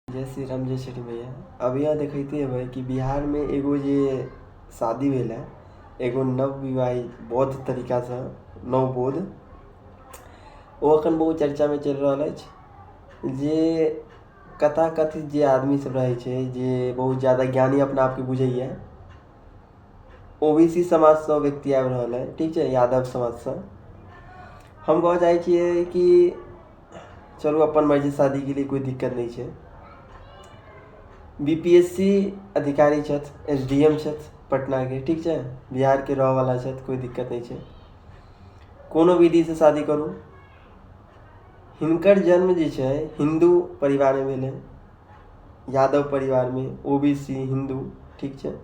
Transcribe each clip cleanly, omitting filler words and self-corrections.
जय श्री राम जय छठी मैया। अब यहाँ देखते है कि बिहार में एगो जे शादी भेल है, एगो नवविवाहित बौद्ध तरीका से नवबोध वो अखन बहुत चर्चा में चल रहा है। जे कथाकथित जे आदमी सब रहे छे, जे बहुत ज़्यादा ज्ञानी अपना आप के बुझे ओबीसी समाज से व्यक्ति आबि रहल है, ठीक है, यादव समाज से। हम कह चाहे छे कि चलो अपन मर्जी शादी के लिए कोई दिक्कत नहीं है। बीपीएससी अधिकारी छथ, एसडीएम छथ पटना के, ठीक है, बिहार के रह वाला छथ, कोई दिक्कत नहीं है। कोनो विधि से शादी करूँ। हिनकर जन्म जे है हिंदू परिवार में भेल, यादव परिवार में, ओबीसी हिंदू, ठीक है।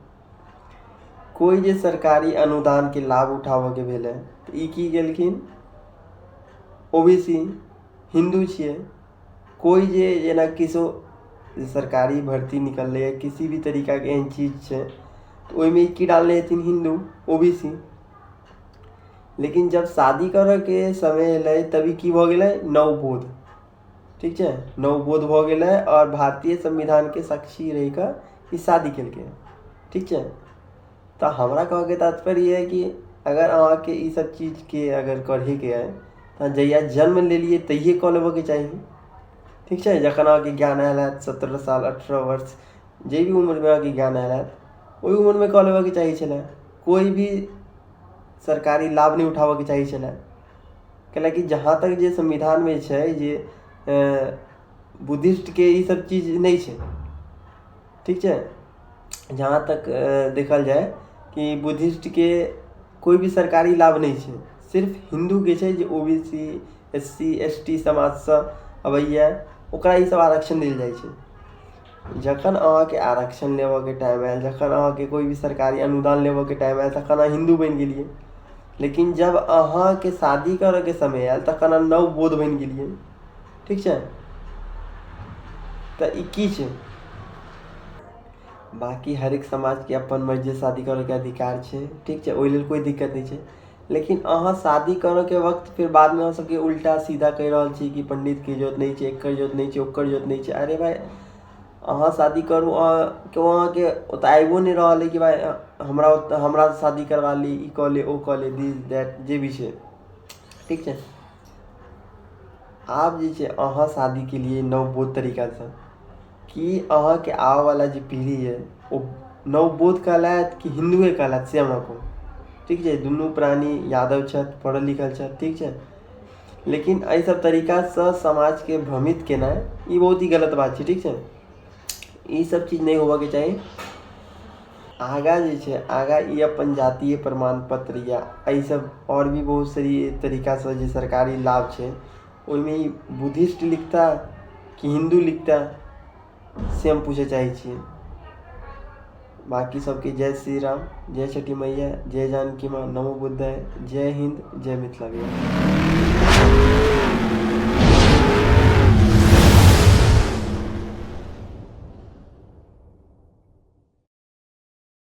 कोई जे सरकारी अनुदान के लाभ उठावे के भेल तो ई की गेलखिन, ओबीसी हिंदू छिए। कोई जे जेना किसो सरकारी भर्ती निकल है, किसी भी तरीका के एहन चीज है तो ओहिमे की डालने हथिन, हिंदू ओबीसी। लेकिन जब शादी करे के समय अल तभी की भ गेलै, नवबोध, ठीक है, नवबोध भ गेलै और भारतीय संविधान के साक्षी रह कर शादी केलकै, ठीक है। तो हमरा कहे के तात्पर्य है कि अगर अहाँ के ई सब चीज के अगर करे के है तो जहिया जन्म ले लिए तहिए कऽ लेबे के चाहिए, ठीक है। जखन अहाँ के ज्ञान आयल है 17 साल 18 वर्ष जे भी उम्र में अहाँ के ज्ञान आयल है वही उम्र में कऽ लेबे के चाहिए छलै। कोई भी सरकारी लाभ नहीं उठावे के चाहिए छलै, कैलाकि जहाँ तक जे संविधान में है जे बुद्धिस्ट के ई सब चीज नहीं है, ठीक है। जहाँ तक देखल जाए कि बुद्धिस्ट के कोई भी सरकारी लाभ नहीं है, सिर्फ हिंदू के है जे ओबीसी एससी एसटी समाज से अबैया ओकरा ई सब आरक्षण दिल जाए छै। जखन अहाँ के आरक्षण लेवे के टाइम आयल, जखन अहाँ के कोई भी सरकारी अनुदान लेवे के टाइम आयल तखन अहाँ हिंदू बन गेलिए। लेकिन जब अहाँ के शादी करे के समय आयल तखन अहाँ नवबोध बन गेलिए, ठीक है। तो ई की छै? बाकी हर एक समाज के अपन मर्जी से शादी करे के अधिकार है, ठीक है, ओहि लेल कोई दिक्कत नहीं है। लेकिन अहाँ शादी करे के वक्त फिर बाद में अहाँ सबके उल्टा सीधा कह रहल छी कि पंडित के जरूरत नहीं है, एकर जरूरत नहीं है, ओकर जरूरत नहीं है। अरे भाई अहाँ शादी करू, क्यों अहाँ के ओत आइबो नहीं रहा है कि भाई हमरा शादी करवा ली, ई कऽ ले, ओ कऽ ले, दिस दैट जे भी है, ठीक है। आप जे छै अहाँ शादी के लिए नवबोध तरीका से कि अहाँ के आवे वाला जे पीढ़ी है वो नवबोध कहलायत कि हिंदुए कहलायत से हमरा को, ठीक है। दुनू प्राणी यादव छथ, पढ़ल लिखल छथ, ठीक है। लेकिन एहि सब तरीका से समाज के भ्रमित केना ई बहुत ही गलत बात है, ठीक है। ई सब चीज नहीं होबे के चाहिए। आगा जे छै आगा ई अपन जातीय प्रमाण पत्र या एहि सब और भी बहुत सारी तरीका से जे सरकारी लाभ छै ओहिमे बुद्धिस्ट लिखता कि हिंदू लिखता से हम पूछे चाहे छिए। बाकी सबके जय श्री राम, जय छठी मैया, जय जानकी माँ, नमो बुद्धाय, जय हिंद, जय मिथिला।